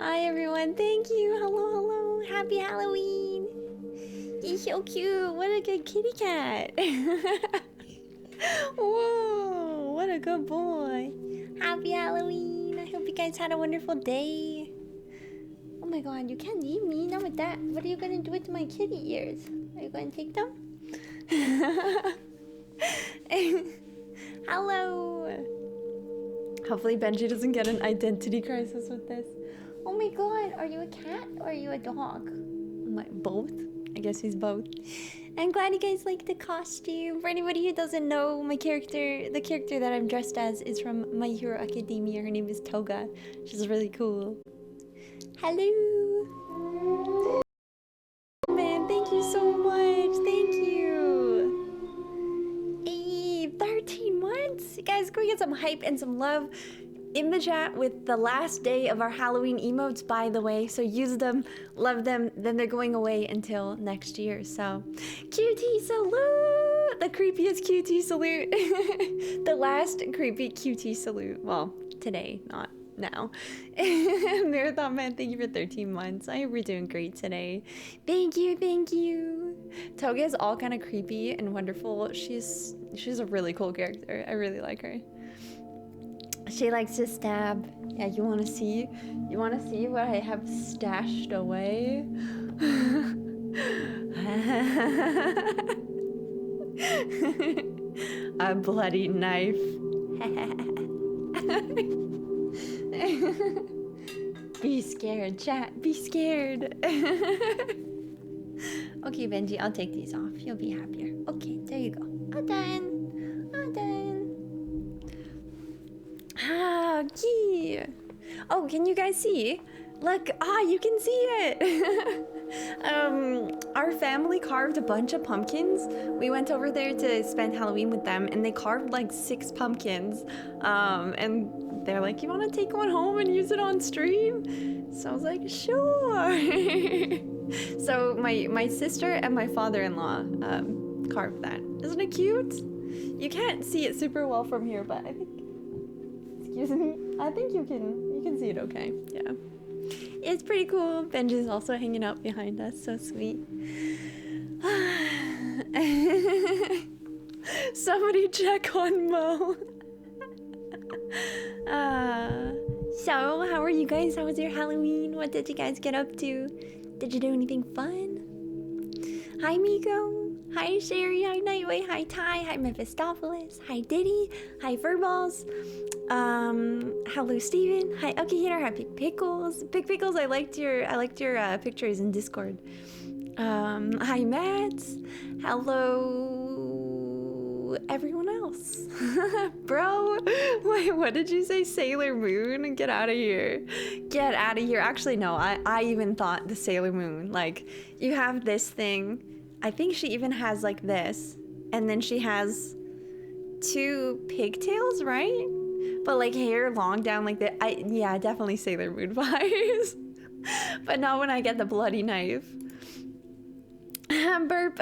Hi everyone, thank you. Hello, hello. Happy Halloween. You're so cute. What a good kitty cat. Whoa, what a good boy. Happy Halloween. I hope you guys had a wonderful day. Oh my god, you can't leave me. Not with that. What are you gonna do with my kitty ears? Are you gonna take them? Hello. Hopefully Benji doesn't get an identity crisis with this. Oh my god, are you a cat or are you a dog? Both? I guess he's both. I'm glad you guys like the costume. For anybody who doesn't know, the character that I'm dressed as is from My Hero Academia. Her name is Toga. She's really cool. Hello! Man, thank you so much. Thank you. Hey, 13 months? You guys, go get some hype and some love in the chat with the last day of our Halloween emotes, by the way. So use them, love them, then they're going away until next year. So, QT salute! The creepiest QT salute. The last creepy QT salute. Well, today, not now. Marathon Man, thank you for 13 months. I hope you're doing great today. Thank you, thank you. Toga is all kind of creepy and wonderful. She's a really cool character. I really like her. She likes to stab. Yeah, you wanna see what I have stashed away? A bloody knife. Be scared, chat. Be scared. Okay, Benji, I'll take these off. You'll be happier. Okay, there you go. All done. All done. Ah, yeah. Oh, can you guys see? Look, you can see it. Our family carved a bunch of pumpkins. We went over there to spend Halloween with them, and they carved like 6 pumpkins. And they're like, you want to take one home and use it on stream? So I was like, sure. So my sister and my father-in-law carved that. Isn't it cute? You can't see it super well from here, but I think. Excuse me. I think you can see it okay. Yeah. It's pretty cool. Benji's also hanging out behind us. So sweet. Somebody check on Mo. So, how are you guys? How was your Halloween? What did you guys get up to? Did you do anything fun? Hi, Miko. Hi, Sherry. Hi, Nightway. Hi, Ty. Hi, Mephistopheles. Hi, Diddy. Hi, Furballs. Hello, Steven. Hi, okay, here. Happy Pickles. Big Pickles, I liked your pictures in Discord. Hi, Mads. Hello, everyone else. Bro, wait, what did you say? Sailor Moon? Get out of here. Get out of here. Actually, no, I even thought the Sailor Moon. Like, you have this thing. I think she even has like this. And then she has 2 pigtails, right? But like hair long down like that. Yeah, definitely Sailor Moon vibes. But not when I get the bloody knife. Burp.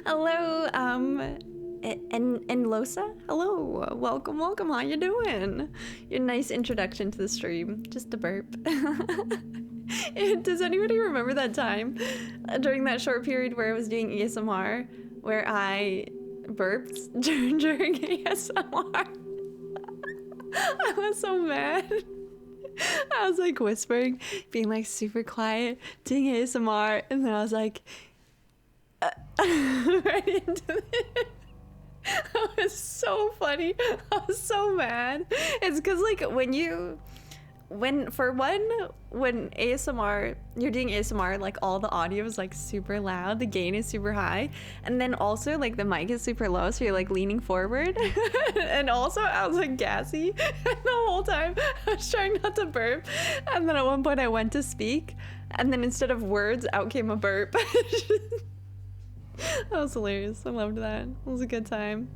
Hello, and Losa. Hello, welcome. How you doing? Your nice introduction to the stream. Just a burp. Does anybody remember that time during that short period where I was doing ASMR, where I burped during ASMR? I was so mad. I was like whispering, being like super quiet, doing ASMR, and then I was like, right into it. That was so funny. I was so mad. It's because like when ASMR, you're doing ASMR, like all the audio is like super loud, the gain is super high, and then also like the mic is super low, so you're like leaning forward. And also I was like gassy and the whole time I was trying not to burp, and then at one point I went to speak, and then instead of words out came a burp. That was hilarious. I loved that. It was a good time.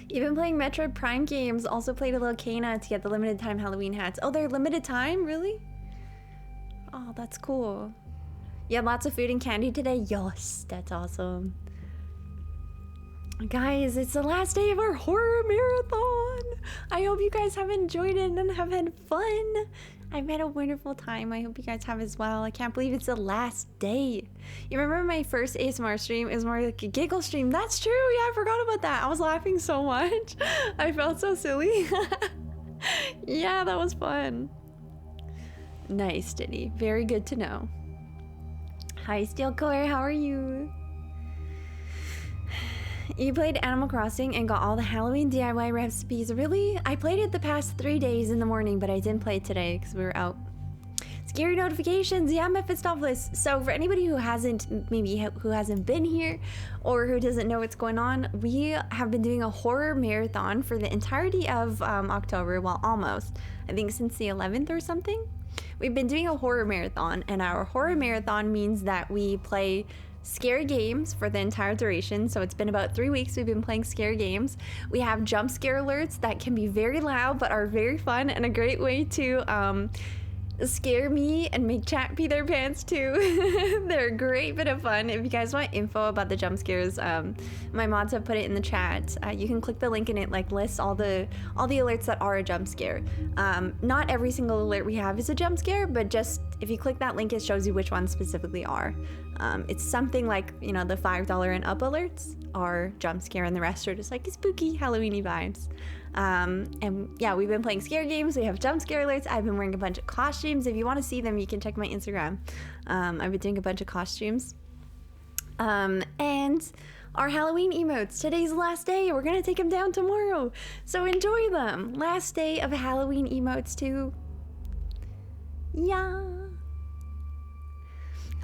Even playing Metroid Prime games, also played a little Kana to get the limited time Halloween hats. Oh, they're limited time? Really? Oh, that's cool. You had lots of food and candy today? Yes, that's awesome. Guys, it's the last day of our horror marathon. I hope you guys have enjoyed it and have had fun. I've had a wonderful time. I hope you guys have as well. I can't believe it's the last day. You remember my first ASMR stream? It was more like a giggle stream. That's true. Yeah, I forgot about that. I was laughing so much. I felt so silly. Yeah, that was fun. Nice, Diddy. Very good to know. Hi, Steelcore. How are you? You played Animal Crossing and got all the Halloween DIY recipes. Really? I played it the past 3 days in the morning, but I didn't play it today because we were out. Scary notifications. Yeah, Mephistopheles. So for anybody who hasn't been here or who doesn't know what's going on, we have been doing a horror marathon for the entirety of October. Well, almost. I think since the 11th or something. We've been doing a horror marathon, and our horror marathon means that we play scary games for the entire duration. So it's been about 3 weeks we've been playing scary games. We have jump scare alerts that can be very loud but are very fun and a great way to scare me and make chat pee their pants too. They're a great bit of fun. If you guys want info about the jump scares, my mods have put it in the chat. You can click the link and it like lists all the alerts that are a jump scare. Not every single alert we have is a jump scare, but just if you click that link, it shows you which ones specifically are. It's something like, you know, the $5 and up alerts are jump scare and the rest are just like spooky Halloween-y vibes. And yeah, we've been playing scare games. We have jump scare alerts. I've been wearing a bunch of costumes. If you want to see them, you can check my Instagram. I've been doing a bunch of costumes. And our Halloween emotes. Today's the last day. We're going to take them down tomorrow. So enjoy them. Last day of Halloween emotes too. Yeah.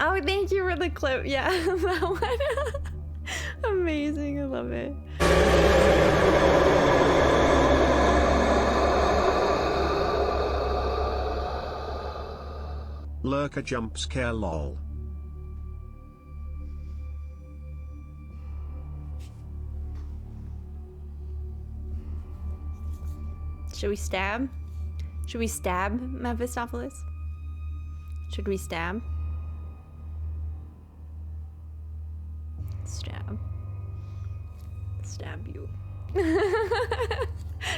Oh, thank you for the clip. Yeah, that one. Amazing. I love it. Lurker jump scare lol. Should we stab? Should we stab Mephistopheles? Should we stab? Stab. Stab you.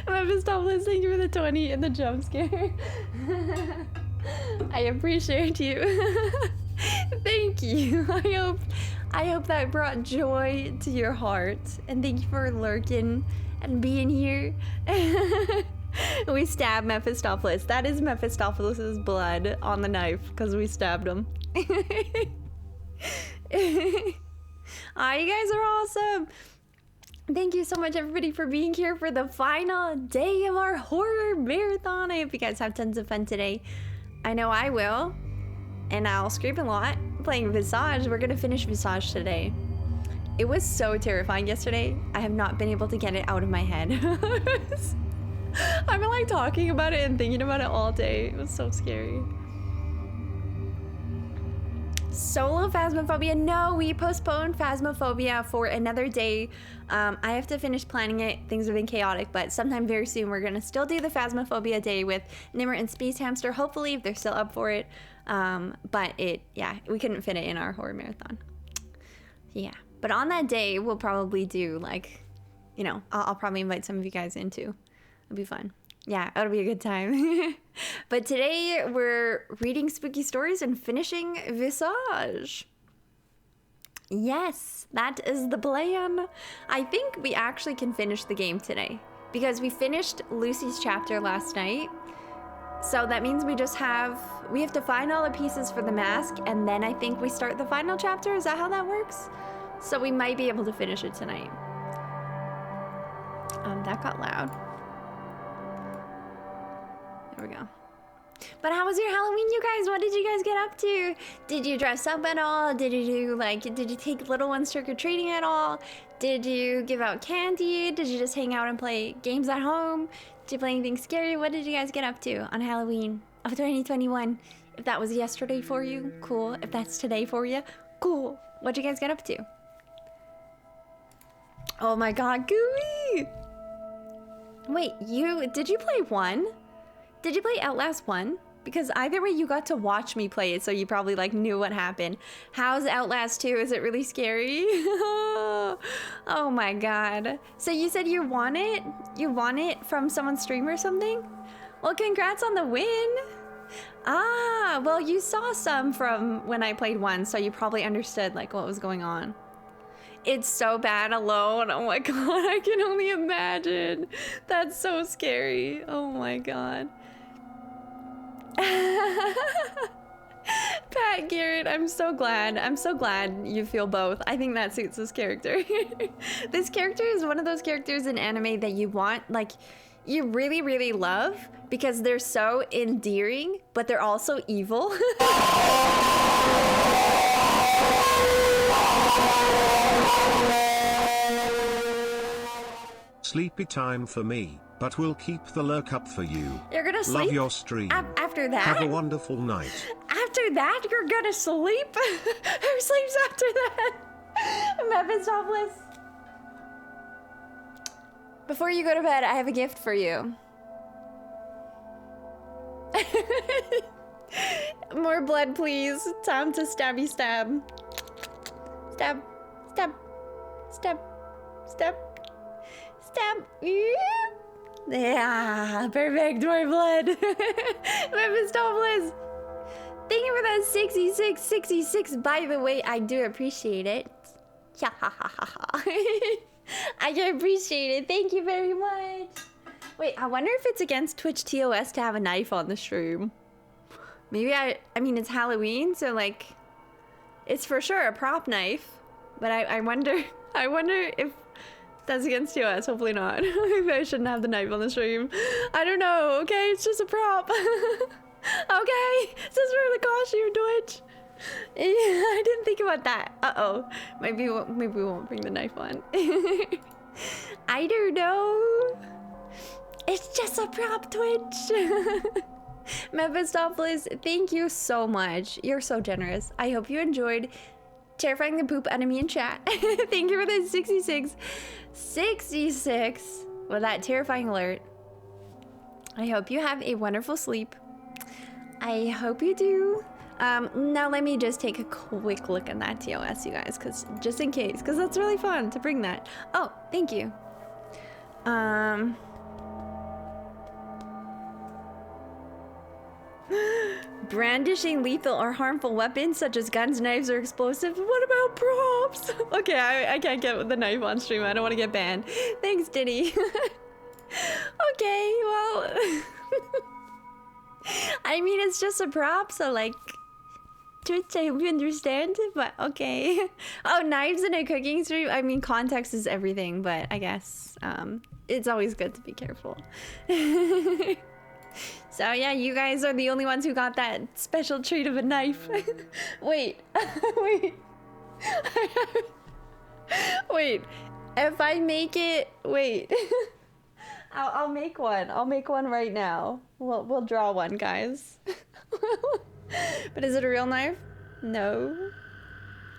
Mephistopheles, thank you for the 20 and the jump scare. I appreciate you. Thank you. I hope that brought joy to your heart. And thank you for lurking and being here. We stabbed Mephistopheles. That is Mephistopheles' blood on the knife because we stabbed him. Ah, you guys are awesome. Thank you so much, everybody, for being here for the final day of our horror marathon. I hope you guys have tons of fun today. I know I will. And I'll scream a lot playing Visage. We're gonna finish Visage today. It was so terrifying yesterday. I have not been able to get it out of my head. I've been like talking about it and thinking about it all day. It was so scary. Solo Phasmophobia. No, we postponed Phasmophobia for another day. I have to finish planning it. Things have been chaotic, but sometime very soon we're gonna still do the Phasmophobia day with Nimmer and Space Hamster, hopefully, if they're still up for it. But yeah, we couldn't fit it in our horror marathon. Yeah, but on that day, we'll probably do like, you know, I'll probably invite some of you guys in too. It'll be fun. Yeah, it'll be a good time. But today we're reading spooky stories and finishing Visage. Yes, that is the plan. I think we actually can finish the game today because we finished Lucy's chapter last night. So that means we have to find all the pieces for the mask and then I think we start the final chapter. Is that how that works? So we might be able to finish it tonight. That got loud. There we go. But how was your Halloween, you guys? What did you guys get up to? Did you dress up at all? Did you take little ones trick-or-treating at all? Did you give out candy? Did you just hang out and play games at home? Did you play anything scary? What did you guys get up to on Halloween of 2021? If that was yesterday for you, cool. If that's today for you, cool. What'd you guys get up to? Oh my god, Gooey! Wait, did you play 1? Did you play Outlast 1? Because either way, you got to watch me play it, so you probably like knew what happened. How's Outlast 2? Is it really scary? Oh my god. So you said you want it? You want it from someone's stream or something? Well, congrats on the win. Ah, well, you saw some from when I played one, so you probably understood like what was going on. It's so bad alone. Oh my god, I can only imagine. That's so scary. Oh my god. Pat Garrett, I'm so glad. I'm so glad you feel both. I think that suits this character. This character is one of those characters in anime that you want, like, you really, really love because they're so endearing, but they're also evil. Sleepy time for me, but we'll keep the lurk up for you. You're gonna sleep? Love your stream. After that? Have a wonderful night. After that, you're gonna sleep? Who sleeps after that? Mephistopheles. Before you go to bed, I have a gift for you. More blood, please. Time to stabby stab. Stab. Stab. Stab. Stab. Stab. Yeah, perfect. More blood. Mephistopheles. Thank you for that 66. By the way, I do appreciate it. I do appreciate it. Thank you very much. Wait, I wonder if it's against Twitch TOS to have a knife on the stream. Maybe I mean, it's Halloween, so like, it's for sure a prop knife. But I wonder if that's against TOS. Hopefully not. Maybe I shouldn't have the knife on the stream. I don't know. Okay, it's just a prop. Okay, it's just for the costume, Twitch. Yeah, I didn't think about that. Uh-oh. Maybe we won't bring the knife on. I don't know. It's just a prop, Twitch. Mephistopheles, thank you so much. You're so generous. I hope you enjoyed terrifying the poop out of me in chat. Thank you for the 66 with that terrifying alert. I hope you have a wonderful sleep. I hope you do. Now let me just take a quick look at that TOS, you guys, because just in case, because that's really fun to bring that. Oh, thank you. Brandishing lethal or harmful weapons such as guns, knives, or explosives. What about props? Okay, I can't get the knife on stream. I don't want to get banned. Thanks, Diddy. Okay, well... I mean, it's just a prop, so like... Twitch, I hope you understand, but okay. Oh, knives in a cooking stream? I mean, context is everything, but I guess it's always good to be careful. So yeah, you guys are the only ones who got that special treat of a knife. Wait, wait. Wait, if I make it, wait. I'll make one. I'll make one right now. We'll draw one, guys. But is it a real knife? No.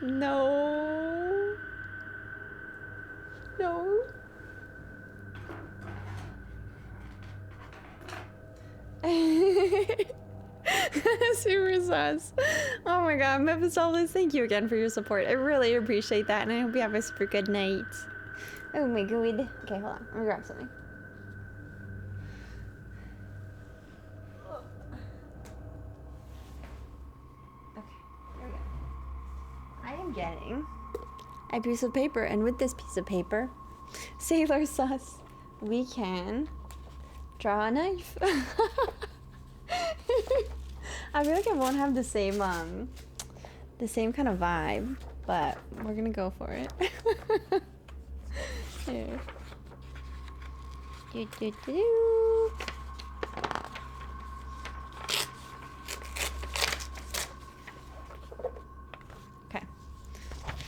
No. No. Super sus. Oh my god, Mephistopheles, thank you again for your support. I really appreciate that, and I hope you have a super good night. Oh my god. Okay, hold on. Let me grab something. I am getting a piece of paper, and with this piece of paper, Sailor Sus, we can draw a knife. I feel like it won't have the same kind of vibe, but we're gonna go for it. Here. Do, do, do.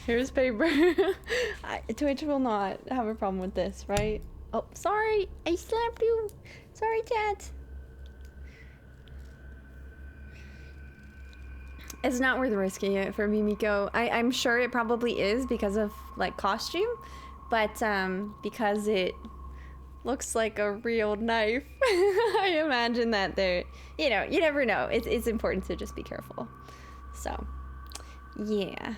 Here's paper. Twitch will not have a problem with this, right? Oh, sorry. I slapped you. Sorry, chat. It's not worth risking it for Mimiko. I'm sure it probably is because of, like, costume. But, because it looks like a real knife. I imagine that they're, you know, you never know. It's important to just be careful. So, yeah.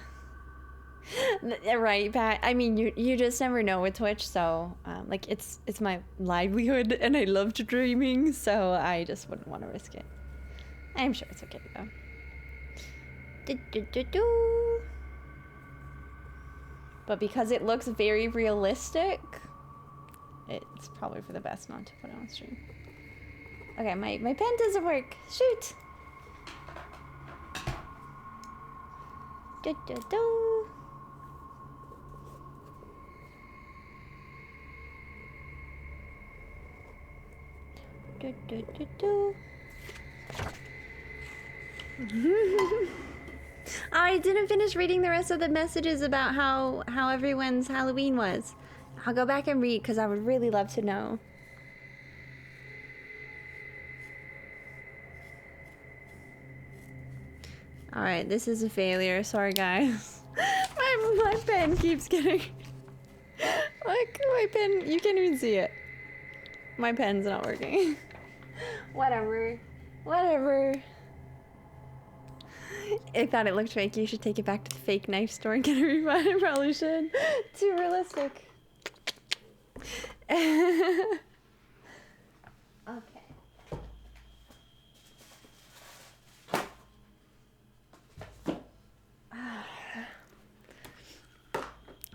Right, Pat. I mean, you just never know with Twitch. So, like, it's my livelihood, and I loved dreaming. So I just wouldn't want to risk it. I'm sure it's okay though. But because it looks very realistic, it's probably for the best not to put it on stream. Okay, my pen doesn't work. Shoot. I didn't finish reading the rest of the messages about how everyone's Halloween was. I'll go back and read because I would really love to know. Alright, this is a failure. Sorry, guys. my pen keeps getting... Like, my pen... You can't even see it. My pen's not working. Whatever. Whatever. I thought it looked fake. You should take it back to the fake knife store and get a refund. I probably should. Too realistic. Okay.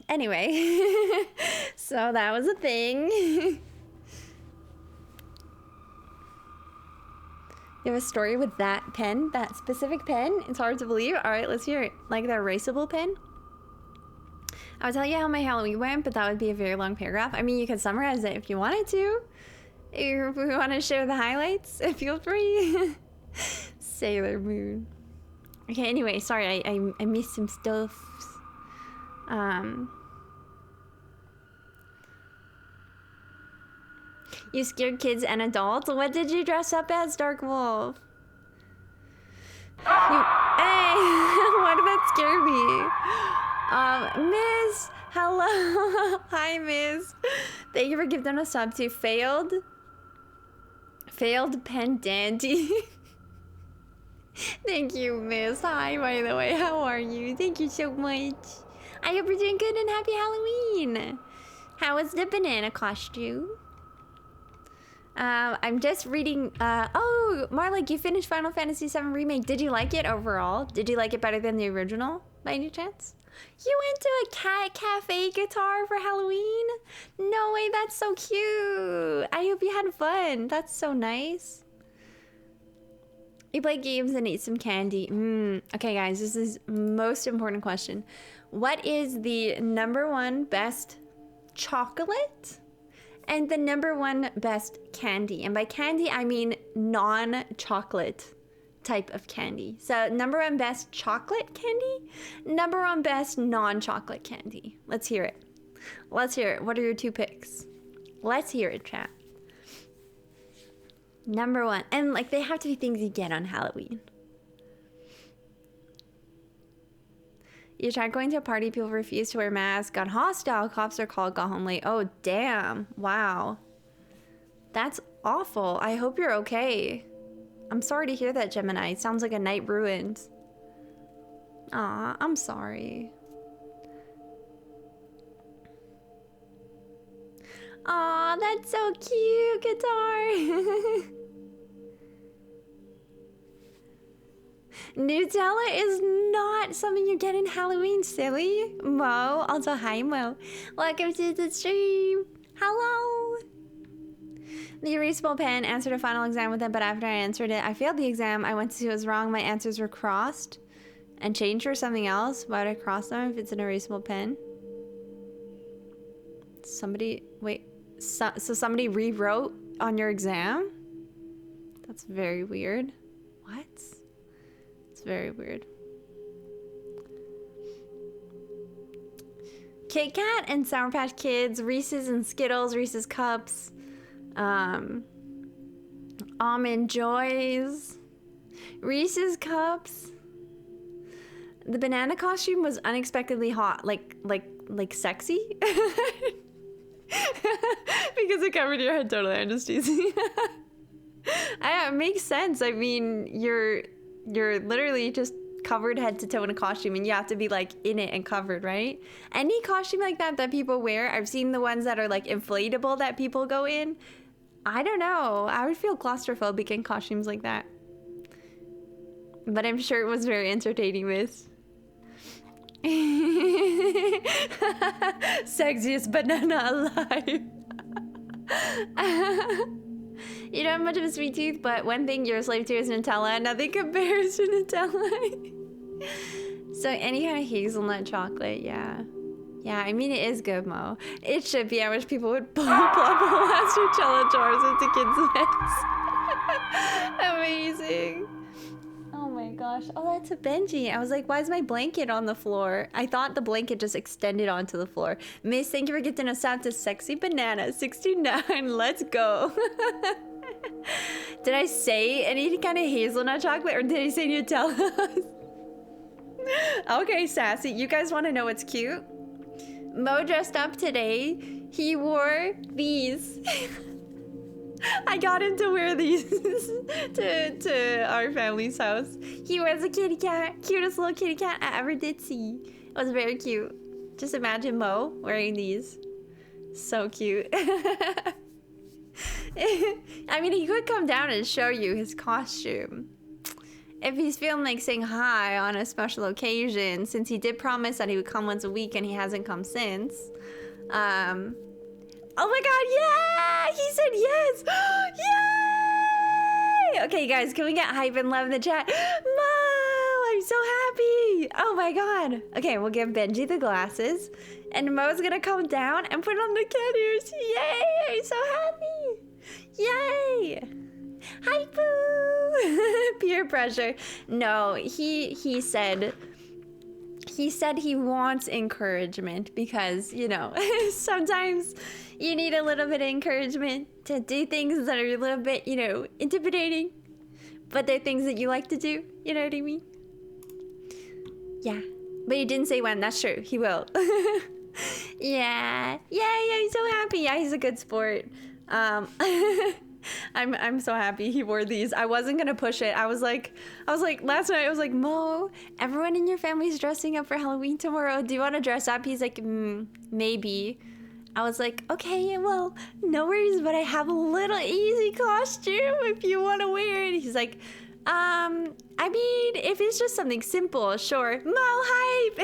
Anyway, so that was a thing. You have a story with that pen, that specific pen? It's hard to believe. All right, let's hear it. Like the erasable pen? I would tell you how my Halloween went, but that would be a very long paragraph. I mean, you could summarize it if you wanted to. If we want to share the highlights, feel free. Sailor Moon. Okay, anyway, sorry, I missed some stuff. You scared kids and adults? What did you dress up as, Dark Wolf? Hey, why did that scare me? Miss, hello. Hi, Miss. Thank you for giving us sub to Failed Pen Dandy. Thank you, Miss. Hi, by the way. How are you? Thank you so much. I hope you're doing good and happy Halloween. How was the banana costume? I'm just reading, oh, Marlik, you finished Final Fantasy VII Remake. Did you like it overall? Did you like it better than the original, by any chance? You went to a cat cafe guitar for Halloween? No way, that's so cute. I hope you had fun. That's so nice. You play games and eat some candy. Okay, guys, this is most important question. What is the #1 best chocolate? And the #1 best candy. And by candy, I mean non-chocolate type of candy. So #1 best chocolate candy, #1 best non-chocolate candy. Let's hear it. Let's hear it. What are your 2 picks? Let's hear it, chat. #1. And like, they have to be things you get on Halloween. You tried going to a party, people refused to wear masks, got hostile, cops are called, got home late. Oh, damn. Wow. That's awful. I hope you're okay. I'm sorry to hear that, Gemini. It sounds like a night ruined. Aw, I'm sorry. Aw, that's so cute, guitar. Nutella is not something you get in Halloween, silly. Mo, also hi Mo. Welcome to the stream. Hello. The erasable pen answered a final exam with it, but after I answered it, I failed the exam. I went to see what was wrong. My answers were crossed and changed for something else. Why would I cross them if it's an erasable pen? Somebody, wait, so somebody rewrote on your exam? That's very weird. What? Very weird. Kit Kat and Sour Patch Kids, Reese's and Skittles, Reese's Cups, Almond Joys, Reese's Cups. The banana costume was unexpectedly hot, like sexy. Because it covered your head totally. I'm just teasing. It makes sense. I mean, you're literally just covered head to toe in a costume, and you have to be like in it and covered, right? Any costume like that people wear, I've seen the ones that are like inflatable that people go in. I don't know. I would feel claustrophobic in costumes like that. But I'm sure it was very entertaining, miss. Sexiest banana alive. You don't have much of a sweet tooth, but one thing you're a slave to is Nutella. Nothing compares to Nutella. So any kind of hazelnut chocolate, yeah. Yeah, I mean, it is good, Mo. It should be. I wish people would plop whole ass Nutella jars into kids' heads. Amazing. Oh my gosh. Oh, that's a Benji. I was like, why is my blanket on the floor? I thought the blanket just extended onto the floor. Miss, thank you for getting us out to Sexy Banana 69. Let's go. Did I say any kind of hazelnut chocolate, or did I say Nutella? Okay, sassy. You guys want to know what's cute? Mo dressed up today. He wore these. I got him to wear these to our family's house. He wears a kitty cat. Cutest little kitty cat I ever did see. It was very cute. Just imagine Mo wearing these. So cute. I mean, he could come down and show you his costume if he's feeling like saying hi on a special occasion, since he did promise that he would come once a week and he hasn't come since. Oh my god, yeah! He said yes! Yay! Okay, guys, can we get hype and love in the chat? Mo! I'm so happy! Oh my god. Okay, we'll give Benji the glasses, and Mo's gonna come down and put on the cat ears. Yay! I'm so happy! Yay! Hi, boo! Peer pressure. No, he said he wants encouragement because, you know, sometimes you need a little bit of encouragement to do things that are a little bit, you know, intimidating, but they're things that you like to do. You know what I mean? Yeah, but he didn't say when. That's true. He will. Yeah. Yay! I'm so happy. Yeah, he's a good sport. I'm so happy he wore these. I wasn't gonna push it. I was like last night I was like, Mo, everyone in your family's dressing up for Halloween tomorrow. Do you want to dress up? He's like, maybe. I was like, okay, well, no worries, but I have a little easy costume if you want to wear it. He's like, I mean, if it's just something simple, sure. Mo hype.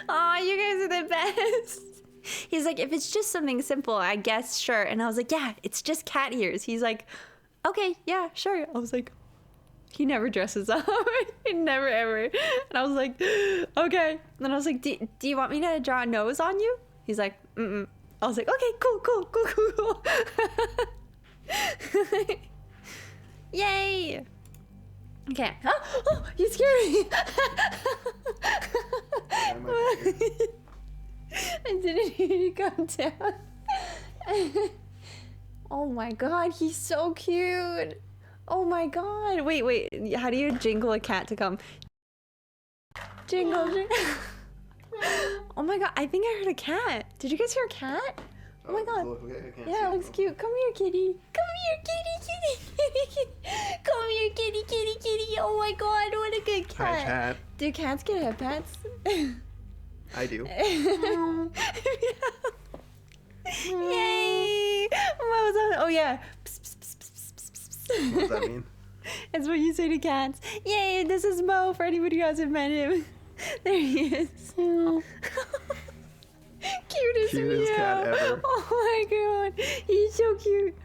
Aw, you guys are the best. He's like, if it's just something simple, I guess, sure. And I was like, yeah, it's just cat ears. He's like, okay, yeah, sure. I was like, he never dresses up. He never, ever. And I was like, okay. And I was like, do you want me to draw a nose on you? He's like, mm-mm. I was like, okay, cool. Yay. Okay. Oh, you scared me. I didn't hear you come down. Oh my god, he's so cute. Oh my god. Wait. How do you jingle a cat to come? Jingle. Oh my god, I think I heard a cat. Did you guys hear a cat? Oh my god. Yeah, it looks cute. Come here, kitty. Come here, kitty. Come here, kitty. Oh my god, what a good cat. Hi, cat. Do cats get head pats? I do. Yay! Oh yeah. What does that mean? It's what you say to cats. Yay, this is Mo, for anybody who hasn't met him. There he is. Cutest cat ever. Oh my god. He's so cute.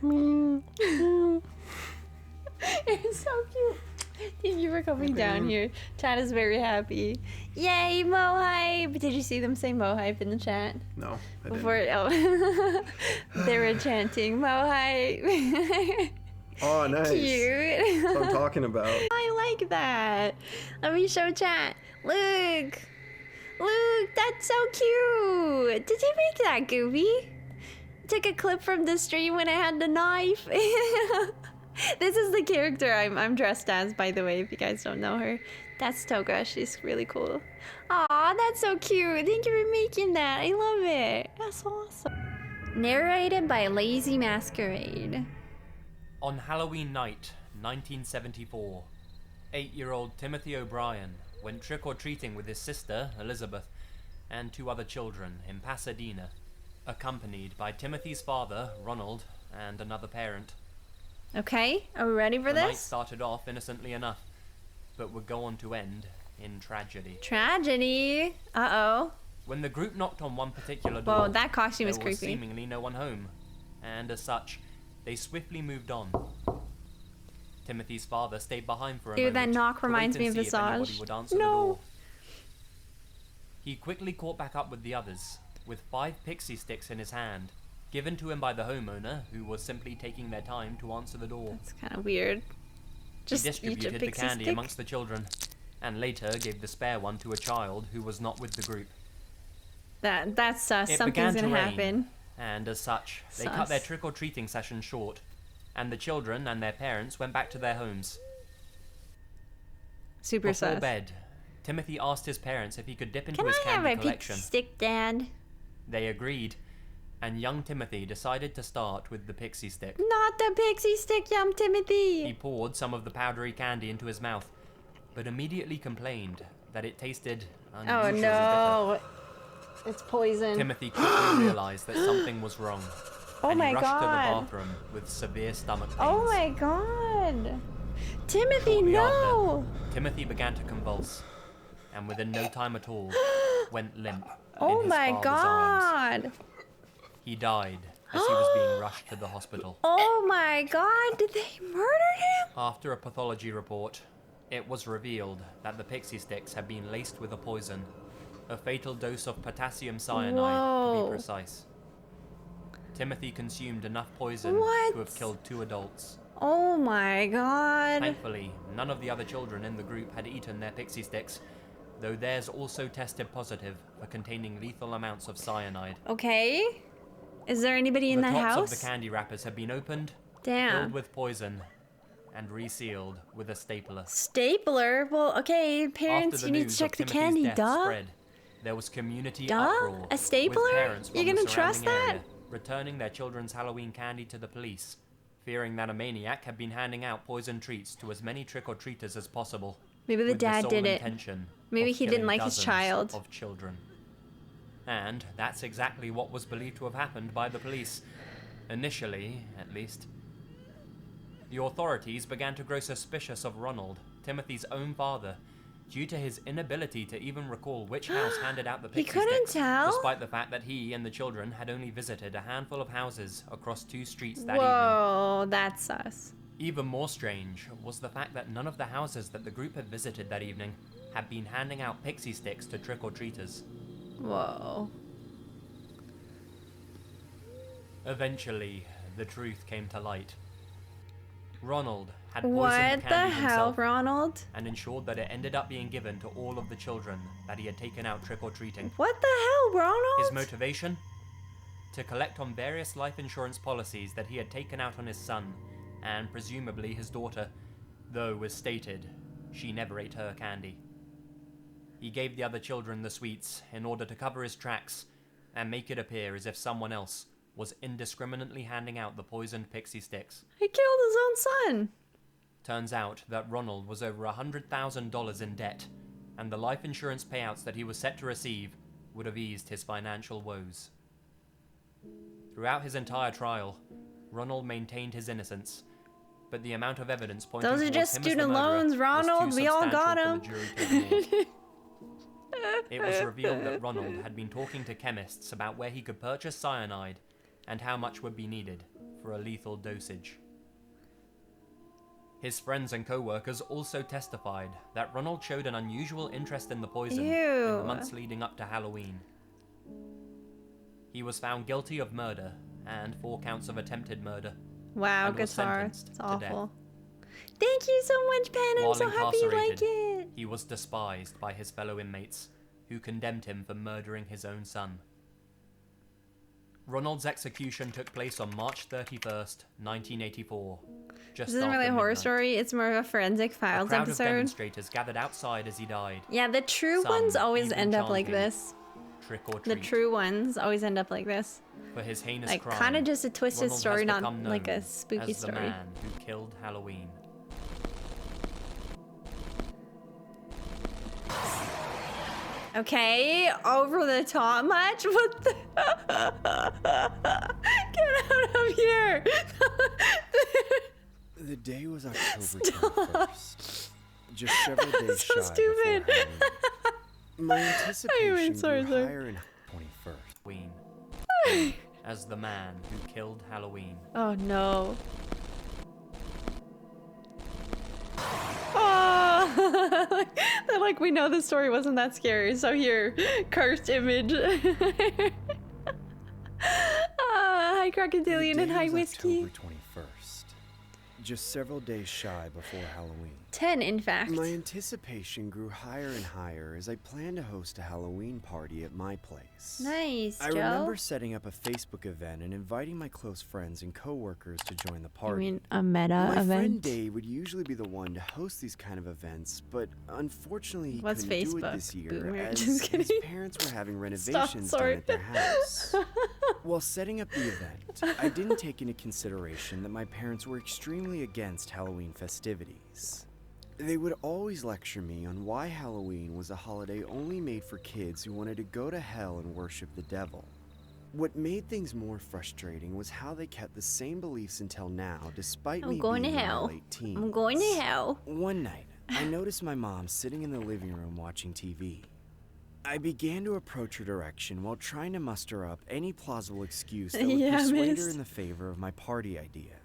It's so cute. Thank you for coming down here. Chat is very happy. Yay, Mo hype! Did you see them say Mo hype in the chat? No, I Before didn't. They were chanting Mo hype. Oh, nice. Cute. That's what I'm talking about. I like that. Let me show chat. Look, that's so cute. Did you make that, Goofy? Took a clip from the stream when I had the knife. This is the character I'm dressed as, by the way, if you guys don't know her. That's Toga. She's really cool. Aw, that's so cute. Thank you for making that. I love it. That's awesome. Narrated by Lazy Masquerade. On Halloween night, 1974, 8-year-old Timothy O'Brien went trick-or-treating with his sister, Elizabeth, and 2 other children in Pasadena, accompanied by Timothy's father, Ronald, and another parent. Okay, are we ready for The night this? started off innocently enough, but would go on to end in tragedy. Tragedy. Uh-oh. When the group knocked on one particular door, Whoa, that costume there is was creepy. seemingly no one home, and as such, they swiftly moved on. Timothy's father stayed behind for a Ew, moment that knock to wait reminds and me of see if anybody Visage. would answer the No. door. He quickly caught back up with the others, with 5 pixie sticks in his hand, given to him by the homeowner, who was simply taking their time to answer the door. It's kind of weird. Just He each a distributed the pixie candy stick? amongst the children, and later gave the spare one to a child who was not with the group. That's sus. It Something's began to gonna rain, happen. and as such, they Sus. cut their trick-or-treating session short, and the children and their parents went back to their homes. Super Before sus. bed, Timothy asked his parents if he could dip into Can his I have candy a collection. pixie stick, Dad? They agreed, and young Timothy decided to start with the pixie stick. Not the pixie stick, young Timothy. He poured some of the powdery candy into his mouth, but immediately complained that it tasted Oh unusually no. It's poison. bitter. Timothy quickly realized that something was wrong, Oh and my he rushed to the God. bathroom with severe stomach pains. Oh my god. Timothy, Shortly no. after, Timothy began to convulse, and within no time at all, went limp Oh in his my father's arms. god. He died as he was being rushed to the hospital. Oh my god. Did they murder him? After a pathology report, it was revealed that the pixie sticks had been laced with a poison, a fatal dose of potassium cyanide to Whoa. be precise. Timothy consumed enough poison What? to have killed 2 adults. Oh my god. Thankfully, none of the other children in the group had eaten their pixie sticks, though theirs also tested positive for containing lethal amounts of cyanide. Okay. Is there anybody in The that tops house? of the candy wrappers had been opened, Damn. filled with poison, and resealed with a stapler. Stapler? Well, okay, parents, After the you need to news check of the Timothy's candy, death duh. spread, there was community Duh? uproar. A stapler? With parents You from gonna the trust surrounding that? area returning their children's Halloween candy to the police, fearing that a maniac had been handing out poison treats to as many trick-or-treaters as possible. Maybe the with dad sole did it. intention Maybe of he didn't killing like his dozens child. of children. And that's exactly what was believed to have happened by the police. Initially, at least. The authorities began to grow suspicious of Ronald, Timothy's own father, due to his inability to even recall which house handed out the He pixie couldn't sticks, tell? despite the fact that he and the children had only visited a handful of houses across 2 streets that evening. Whoa, that's sus. Even more strange was the fact that none of the houses that the group had visited that evening had been handing out pixie sticks to trick-or-treaters. Whoa. Eventually, the truth came to light. Ronald had poisoned What the the candy hell, himself Ronald? and ensured that it ended up being given to all of the children that he had taken out trick-or-treating. What the hell, Ronald? His motivation? To collect on various life insurance policies that he had taken out on his son, and presumably his daughter, though, as stated, she never ate her candy. He gave the other children the sweets in order to cover his tracks and make it appear as if someone else was indiscriminately handing out the poisoned pixie sticks. He killed his own son. Turns out that Ronald was over $100,000 in debt, and the life insurance payouts that he was set to receive would have eased his financial woes. Throughout his entire trial, Ronald maintained his innocence, but the amount of evidence pointing Those are towards just him as the student murderer loans, was too Ronald. We all got substantial 'em. for the jury to ignore. It was revealed that Ronald had been talking to chemists about where he could purchase cyanide and how much would be needed for a lethal dosage. His friends and co-workers also testified that Ronald showed an unusual interest in the poison in Ew. the months leading up to Halloween. He was found guilty of murder and 4 counts of attempted murder. Wow, and was guitar. sentenced It's to awful. Thank you so much, Pen. I'm While so happy you like incarcerated, it. he was despised by his fellow inmates, who condemned him for murdering his own son. Ronald's execution took place on March 31st, 1984. Just This isn't really a after horror midnight. story. It's more of a Forensic A Files crowd of episode. demonstrators gathered outside as he died. Yeah, the true Some ones always even end up like chanting, this. trick or The treat. true ones always end up like this. For his heinous Like, crime, kind of just a twisted Ronald story, has not become like a known spooky as the story. man who killed Halloween. Okay, over the top much? What the? Get out of here! The day was October 21st. Just several days So shy stupid. before Halloween. My anticipation sorry. grew higher and 21st. Halloween. As the man who killed Halloween. Oh no. Oh, they're like, we know the story wasn't that scary, so here, cursed image. Hi Crocodilian The and day hi was Whiskey. October 21st. Just several days shy before Halloween. 10, in fact. My anticipation grew higher and higher as I planned to host a Halloween party at my place. Nice, I Joe. remember setting up a Facebook event and inviting my close friends and coworkers to join the I party. mean, a meta My friend event. Dave would usually be the one to host these kind of events, but unfortunately he What's couldn't do it Facebook? this year Boomer. as Just his kidding. parents were having renovations done sorry. at their house. While setting up the event, I didn't take into consideration that my parents were extremely against Halloween festivities. They would always lecture me on why Halloween was a holiday only made for kids who wanted to go to hell and worship the devil. What made things more frustrating was how they kept the same beliefs until now, despite I'm me going being to in my hell. late teens. I'm going to hell. One night, I noticed my mom sitting in the living room watching TV. I began to approach her direction while trying to muster up any plausible excuse that would Yeah, persuade miss. her in the favor of my party idea.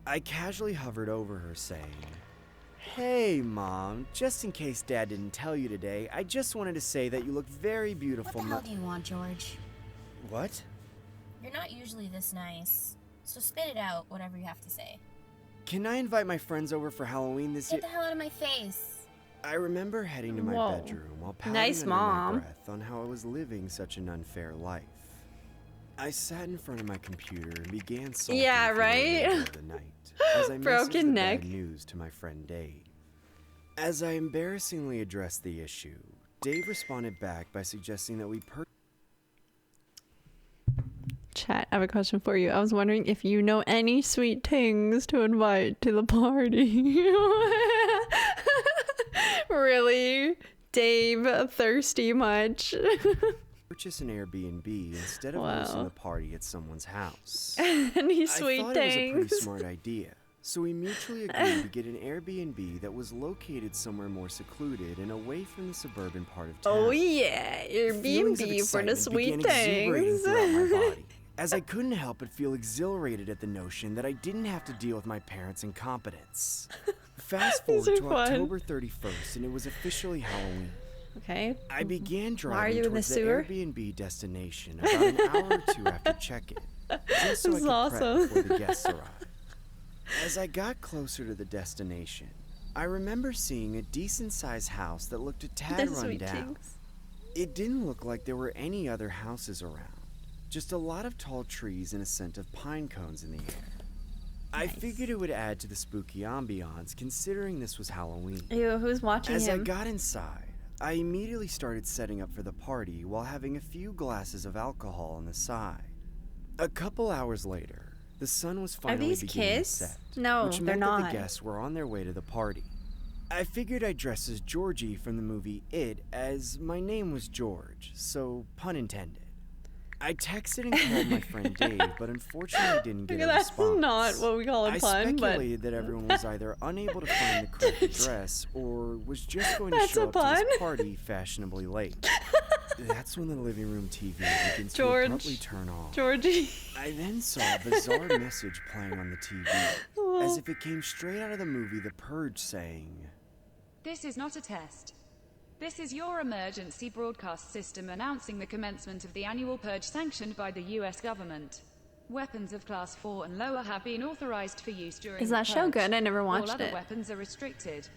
I casually hovered over her saying, "Hey, Mom, just in case Dad didn't tell you today, I just wanted to say that you look very beautiful." What the hell do you want, George? What? You're not usually this nice. So spit it out, whatever you have to say. Can I invite my friends over for Halloween this year? Get the hell out of my face. I remember heading to my Whoa. bedroom while pouting Nice under mom. my breath on how I was living such an unfair life. I sat in front of my computer and began sulking Yeah, for the right? remainder of the night as I Broken messaged the neck. bad news to my friend Dave. As I embarrassingly addressed the issue, Dave responded back by suggesting that we Chat, I have a question for you. I was wondering if you know any sweet things to invite to the party. Really? Dave, thirsty much? purchase an Airbnb instead of Wow. hosting the party at someone's house. Any I sweet thought it was a pretty things? smart idea, so we mutually agreed to get an Airbnb that was located somewhere more secluded and away from the suburban part of town. Oh yeah, Feelings of Airbnb for the excitement sweet began exuberating things. throughout my body, as I couldn't help but feel exhilarated at the notion that I didn't have to deal with my parents' incompetence. Fast These forward are to fun. October 31st, and it was officially Halloween. Okay. I began Why are driving you in the towards the sewer? Airbnb destination about an hour or two after check-in, just so I This is could awesome. prep before the guests arrived. As I got closer to the destination, I remember seeing a decent-sized house that looked a tad The run sweet down. things. It didn't look like there were any other houses around, just a lot of tall trees and a scent of pine cones in the air. I figured it would add to the spooky ambiance, considering this was Halloween. Ew, who's watching As I him? got inside, I immediately started setting up for the party while having a few glasses of alcohol on the side. A couple hours later, the sun was finally these beginning kids? to set, No, which they're meant that not. the guests were on their way to the party. I figured I'd dress as Georgie from the movie It, as my name was George, so pun intended. I texted and called my friend Dave, but unfortunately didn't get a That's response. not what we call a I pun, but speculated that everyone was either unable to find the correct address or was just going to That's show a up to pun. this party fashionably late. That's when the living room TV begins George. to abruptly turn off. Georgie. I then saw a bizarre message playing on the TV, as if it came straight out of the movie The Purge, saying, This is not a test. This is your emergency broadcast system announcing the commencement of the annual purge sanctioned by the US government. Weapons of class 4 and lower have been authorized for use during Is the that show purge. good? I never All watched other it. weapons are restricted.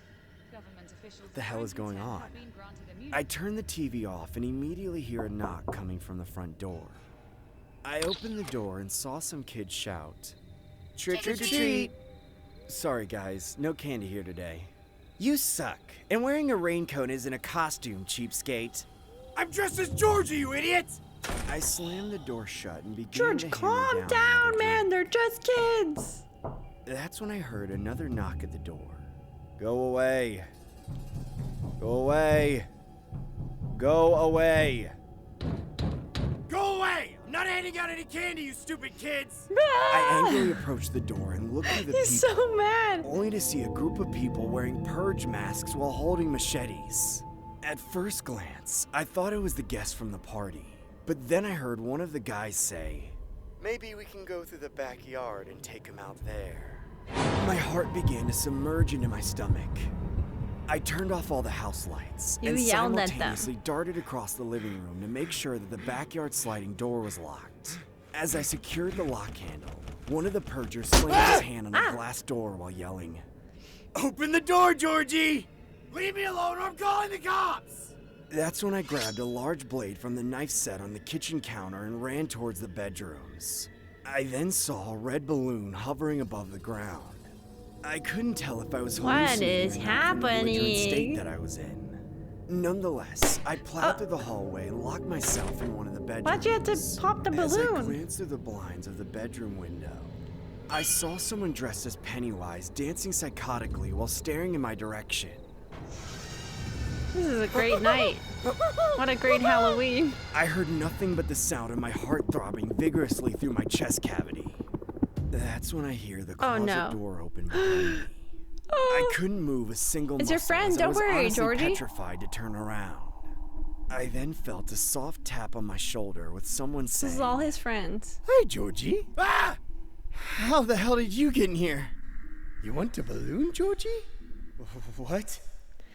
Government officials What the hell is going on? have been granted immunity. I turn the TV off and immediately hear a knock coming from the front door. I opened the door and saw some kids shout, "Trick or treat!" Sorry guys, no candy here today. You suck, and wearing a raincoat isn't a costume, cheapskate. I'm dressed as Georgie, you idiot! I slammed the door shut and began George, to hammer calm down down, another man. drink. They're just kids. That's when I heard another knock at the door. Go away. Go away. Go away. Go away! I'm not handing out any candy, you stupid kids! I angrily approached the door and looked through the He's peephole, so mad. only to see a group of people wearing purge masks while holding machetes. At first glance, I thought it was the guests from the party, but then I heard one of the guys say, "Maybe we can go through the backyard and take him out there." My heart began to submerge into my stomach. I turned off all the house lights You and yelled at them. simultaneously darted across the living room to make sure that the backyard sliding door was locked. As I secured the lock handle, one of the purgers slammed his hand on the glass door while yelling, "Open the door, Georgie! Leave me alone or I'm calling the cops!" That's when I grabbed a large blade from the knife set on the kitchen counter and ran towards the bedrooms. I then saw a red balloon hovering above the ground. I couldn't tell if I was What hallucinating is or not from the belligerent state happening? that I was in. Nonetheless, I plowed through the hallway and locked myself in one of the bedrooms. Why'd you have to pop the As I balloon? glanced through the blinds of the bedroom window, I saw someone dressed as Pennywise dancing psychotically while staring in my direction. This is a great night. What a great Halloween. I heard nothing but the sound of my heart throbbing vigorously through my chest cavity. That's when I hear the closet no. door open behind me. I couldn't move a single It's muscle. your friend, as I don't was worry, honestly Georgie. petrified to turn around. I then felt a soft tap on my shoulder with someone This saying, is all his friends. "Hi, Georgie. Ah! How the hell did you get in here? You want a balloon, Georgie? What?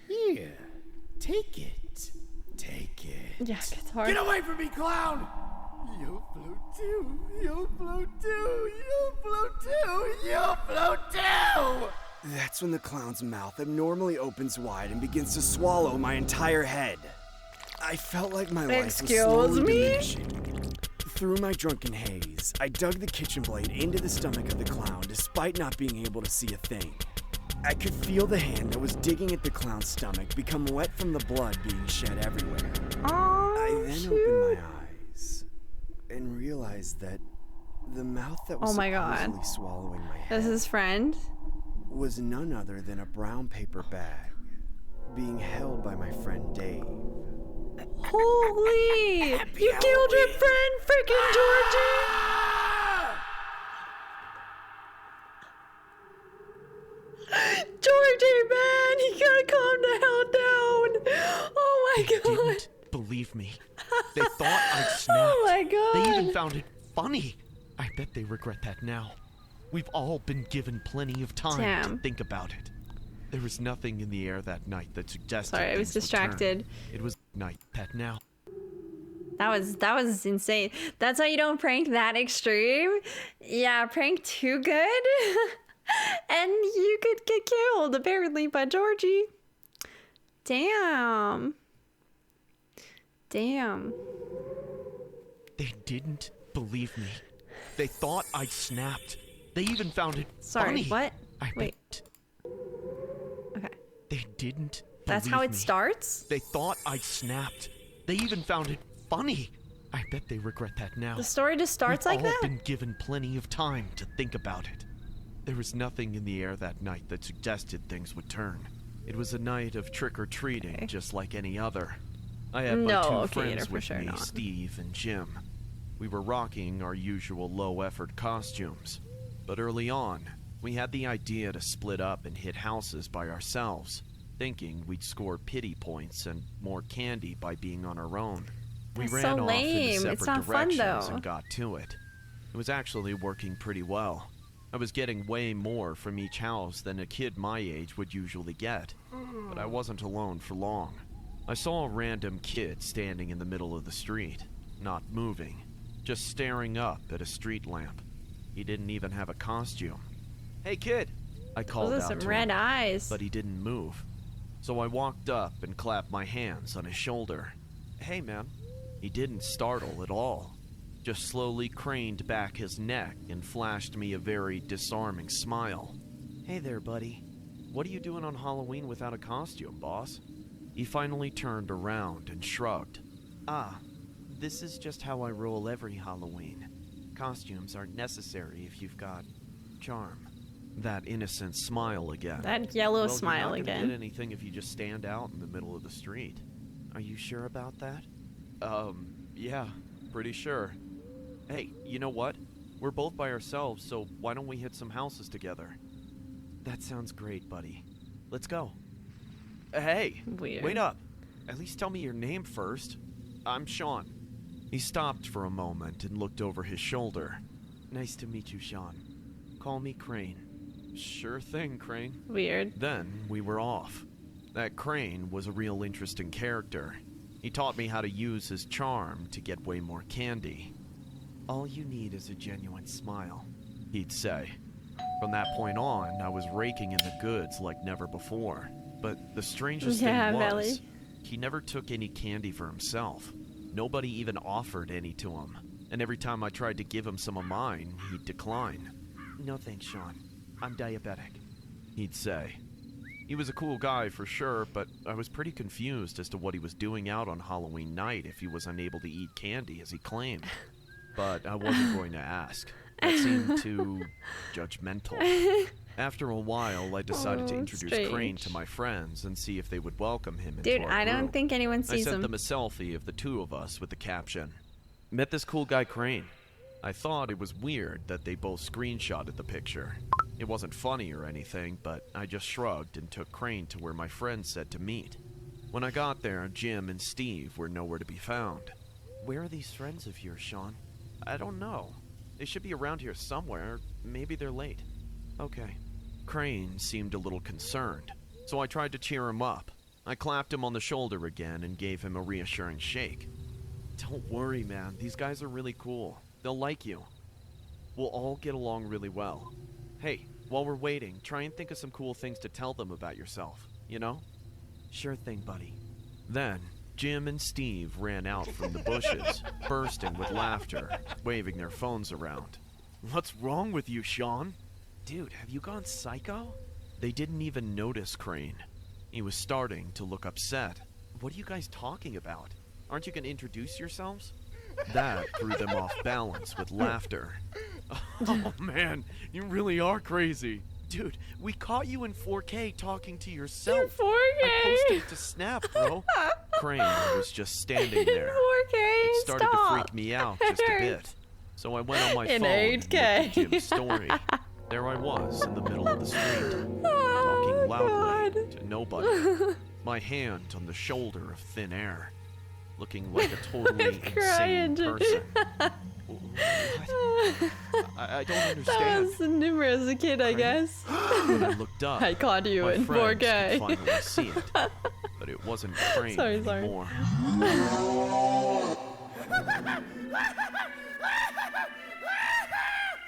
Here. Take it. Take it. Yeah, it's hard. Get away from me, clown! You'll float too. You'll float too. You'll float too. You'll float too! That's when the clown's mouth abnormally opens wide and begins to swallow my entire head. I felt like my life was Excuse slowly me? diminishing. Through my drunken haze, I dug the kitchen blade into the stomach of the clown despite not being able to see a thing. I could feel the hand that was digging at the clown's stomach become wet from the blood being shed everywhere. I Oh, then shoot. opened my eyes and realized that the mouth that was Oh my God. supposedly swallowing my This head is his friend. was none other than a brown paper bag being held by my friend Dave. Holy! You killed your friend, freaking Georgie! Georgie, man, you gotta calm the hell down. Oh my god. Didn't believe me. They thought I'd snapped. Oh my god. They even found it funny. I bet they regret that now. We've all been given plenty of time to Damn. think about it. There was nothing in the air that night that suggested Sorry, I was things would turn. distracted. It was night that now. That was insane. That's why you don't prank that extreme. Yeah, prank too good. And you could get killed, apparently, by Georgie. Damn. Damn. They didn't believe me. They thought I'd snapped. They even found it Sorry, funny. what? I Wait. bet Okay. they didn't That's how believe it me. starts? They thought I'd snapped. They even found it funny. I bet they regret that now. The story just starts We've like all that? been given plenty of time to think about it. There was nothing in the air that night that suggested things would turn. It was a night of trick-or-treating, Okay. just like any other. I had No, my two okay, friends no, for with sure me, not. Steve and Jim. We were rocking our usual low-effort costumes. But early on, we had the idea to split up and hit houses by ourselves, thinking we'd score pity points and more candy by being on our own. We That's ran so off lame. into It's separate not fun, directions though. and got to it. It was actually working pretty well. I was getting way more from each house than a kid my age would usually get. But I wasn't alone for long. I saw a random kid standing in the middle of the street, not moving, just staring up at a street lamp. He didn't even have a costume. "Hey kid," I called Those are out some to red him, eyes. but he didn't move. So I walked up and clapped my hands on his shoulder. "Hey man." He didn't startle at all, just slowly craned back his neck and flashed me a very disarming smile. "Hey there, buddy. What are you doing on Halloween without a costume, boss?" He finally turned around and shrugged. Ah, this is just how I roll every Halloween. Costumes aren't necessary if you've got charm. That innocent smile again. That yellow Well, smile you're not gonna again. get anything if you just stand out in the middle of the street. Are you sure about that? Yeah, pretty sure. Hey, you know what? We're both by ourselves, so why don't we hit some houses together? That sounds great, buddy. Let's go. Hey, Weird. wait up. At least tell me your name first. I'm Sean. He stopped for a moment and looked over his shoulder. Nice to meet you, Sean. Call me Crane. Sure thing, Crane. Weird. Then we were off. That Crane was a real interesting character. He taught me how to use his charm to get way more candy. All you need is a genuine smile, he'd say. From that point on, I was raking in the goods like never before. But the strangest thing was, Belly. he never took any candy for himself. Nobody even offered any to him. And every time I tried to give him some of mine, he'd decline. No thanks, Sean. I'm diabetic, he'd say. He was a cool guy for sure, but I was pretty confused as to what he was doing out on Halloween night if he was unable to eat candy as he claimed. But I wasn't going to ask. That seemed too judgmental. After a while, I decided to introduce Crane to my friends and see if they would welcome him into Dude, our I don't group. think anyone I sees sent him. them a selfie of the two of us with the caption, "Met this cool guy Crane." I thought it was weird that they both screenshotted the picture. It wasn't funny or anything, but I just shrugged and took Crane to where my friends said to meet. When I got there, Jim and Steve were nowhere to be found. Where are these friends of yours, Sean? I don't know. They should be around here somewhere. Maybe they're late. Okay. Crane seemed a little concerned, so I tried to cheer him up. I clapped him on the shoulder again and gave him a reassuring shake. Don't worry, man. These guys are really cool. They'll like you. We'll all get along really well. Hey, while we're waiting, try and think of some cool things to tell them about yourself, you know? Sure thing, buddy. Then, Jim and Steve ran out from the bushes, bursting with laughter, waving their phones around. What's wrong with you, Sean? Dude, have you gone psycho? They didn't even notice Crane. He was starting to look upset. What are you guys talking about? Aren't you going to introduce yourselves? That threw them off balance with laughter. Oh man, you really are crazy. Dude, we caught you in 4K talking to yourself. In 4K? I posted it to Snap, bro. Crane was just standing there. In 4K? It started Stop. to freak me out just a bit. So I went on my In phone and 8K. looked at Jim's story. There I was in the middle of the street, talking loudly God. to nobody. My hand on the shoulder of thin air, looking like a totally insane crying. person. What? I don't That understand. was numerous as a kid, I guess. When I looked up, I caught you my in friends 4K. could finally see it, but it wasn't Crane Sorry. anymore.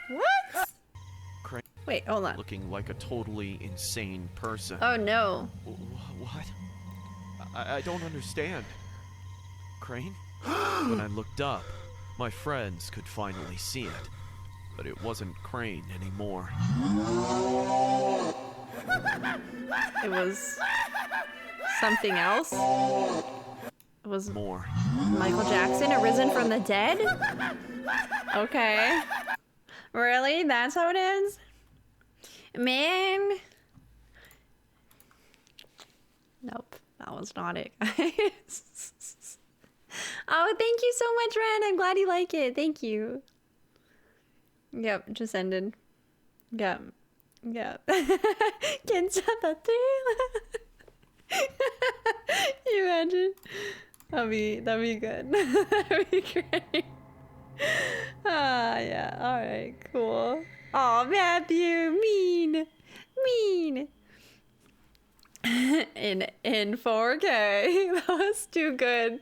What? Crane Wait, hold on. looking like a totally insane person. Oh no. What? I don't understand. Crane? When I looked up, my friends could finally see it, but it wasn't Crane anymore. It was something else. It was More. Michael Jackson arisen from the dead? Okay. Really? That's how it ends? Man. Nope. That was not it, guys. Oh, thank you so much, Ren. I'm glad you like it. Thank you. Yep, just ended. Yep. Can't stop that thrill. You imagine? That'd be good. That'd be great. Ah, yeah. All right, cool. Oh, Matthew, mean. In 4K. That was too good.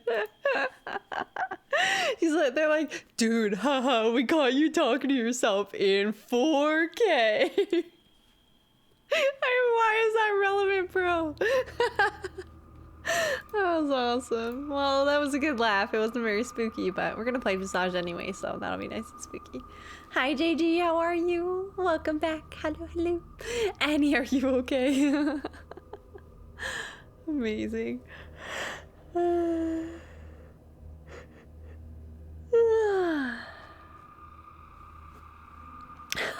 They're like, dude, haha, we caught you talking to yourself in 4K. Why is that relevant, bro? That was awesome. Well, that was a good laugh. It wasn't very spooky, but we're gonna play Visage anyway, so that'll be nice and spooky. Hi, JG, how are you? Welcome back. Hello. Annie, are you okay? Amazing.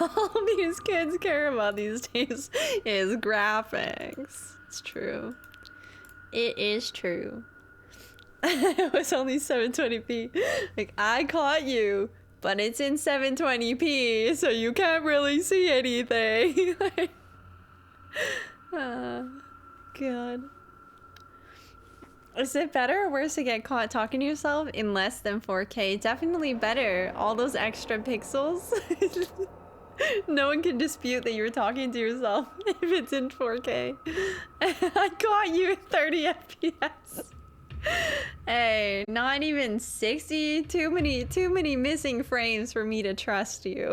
All these kids care about these days is graphics. It's true. It is true. It was only 720p. Like, I caught you, but it's in 720p, so you can't really see anything. God. Is it better or worse to get caught talking to yourself in less than 4K? Definitely better. All those extra pixels. No one can dispute that you're talking to yourself if it's in 4K. I caught you at 30 FPS. Hey, not even 60? Too many missing frames for me to trust you.